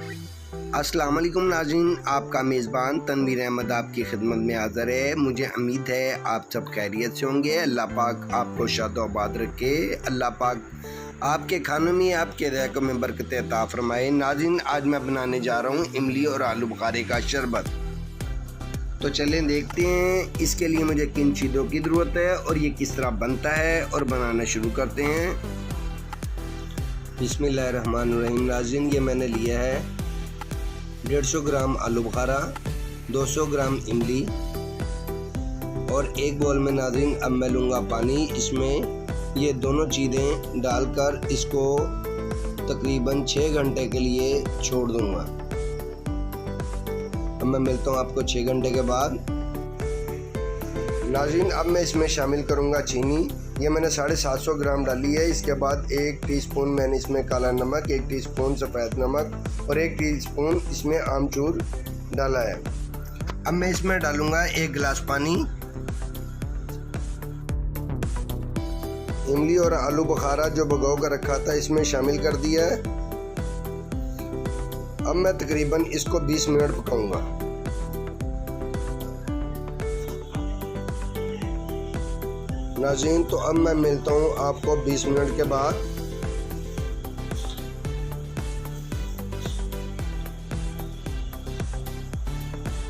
अस्सलाम वालेकुम नाज़रीन, आपका मेज़बान तनवीर अहमद आपकी खिदमत में हाज़िर है। मुझे उम्मीद है आप सब खैरियत से होंगे। अल्लाह पाक आपको शादोबाद रखे। अल्लाह पाक आपके खानों में, आपके ज़ायक़ों में बरकत अता फ़रमाए। नाज़रीन, आज मैं बनाने जा रहा हूँ इमली और आलू बुखारे का शरबत। तो चलें देखते हैं इसके लिए मुझे किन चीज़ों की ज़रूरत है और ये किस तरह बनता है, और बनाना शुरू करते हैं। बिस्मिल्लाहिर्रहमानिर्रहीम। नाज़रीन, ये मैंने लिया है 150 ग्राम आलू बुखारा, 200 ग्राम इमली और एक बोल में नाज़रीन अब मैं लूँगा पानी। इसमें ये दोनों चीज़ें डालकर इसको तकरीबन 6 घंटे के लिए छोड़ दूँगा। अब मैं मिलता हूँ आपको 6 घंटे के बाद। नाज़रीन, अब मैं इसमें शामिल करूँगा चीनी। ये मैंने 750 ग्राम डाली है। इसके बाद 1 टीस्पून मैंने इसमें काला नमक, 1 टीस्पून सफ़ेद नमक और 1 टीस्पून इसमें आमचूर डाला है। अब मैं इसमें डालूँगा 1 गिलास पानी। इमली और आलू बुखारा जो भिगो कर रखा था इसमें शामिल कर दिया है। अब मैं तकरीबन इसको 20 मिनट पकाऊंगा। नाज़रीन, तो अब मैं मिलता हूँ आपको 20 मिनट के बाद।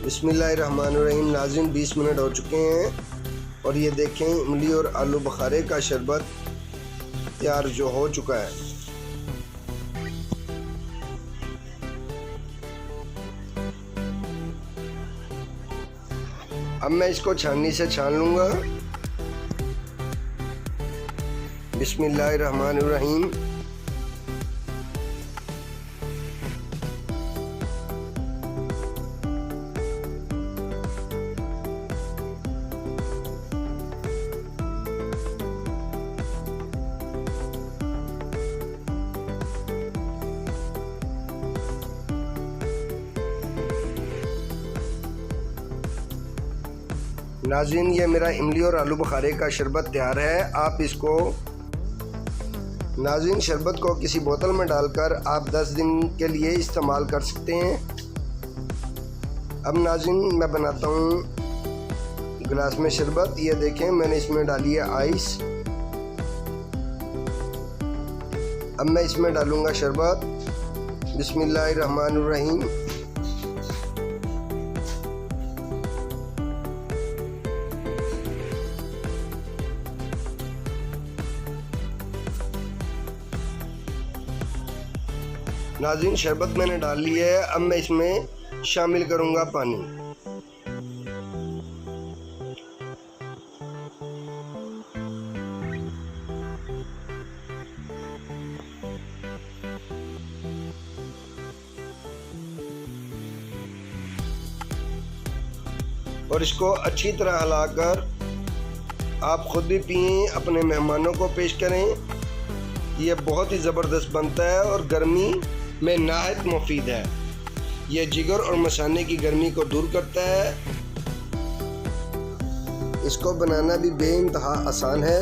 बिस्मिल्लाहिर्रहमानिर्रहीम। नाज़रीन, 20 मिनट हो चुके हैं और ये देखें इमली और आलू बुखारे का शरबत तैयार जो हो चुका है। अब मैं इसको छाननी से छान लूँगा। बिस्मिल्लाहिर्रहमानिर्रहीम। नाज़रीन, ये मेरा इमली और आलू बुखारे का शरबत तैयार है। आप इसको नाज़रीन शरबत को किसी बोतल में डालकर आप 10 दिन के लिए इस्तेमाल कर सकते हैं। अब नाज़रीन मैं बनाता हूँ गिलास में शरबत। ये देखें मैंने इसमें डाली है आइस। अब मैं इसमें डालूँगा शरबत। बिस्मिल्लाहिर्रहमानिर्रहीम। नाज़रीन, शरबत मैंने डाल लिया है। अब मैं इसमें शामिल करूँगा पानी। और इसको अच्छी तरह हिलाकर आप खुद भी पिएं, अपने मेहमानों को पेश करें। ये बहुत ही ज़बरदस्त बनता है और गर्मी में नहायत मुफीद है। यह जिगर और मसाने की गर्मी को दूर करता है। इसको बनाना भी बेइंतहा आसान है।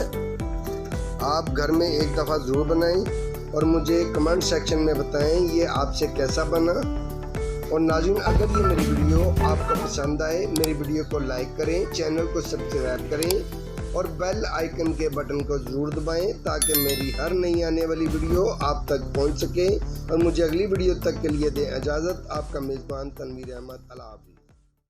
आप घर में एक दफ़ा ज़रूर बनाएं और मुझे कमेंट सेक्शन में बताएं ये आपसे कैसा बना। और नाज़रीन, अगर ये मेरी वीडियो आपको पसंद आए, मेरी वीडियो को लाइक करें, चैनल को सब्सक्राइब करें और बेल आइकन के बटन को ज़रूर दबाएं ताकि मेरी हर नई आने वाली वीडियो आप तक पहुंच सके। और मुझे अगली वीडियो तक के लिए दें इजाज़त। आपका मेज़बान तनवीर अहमद। अल्लाह हाफ़िज़।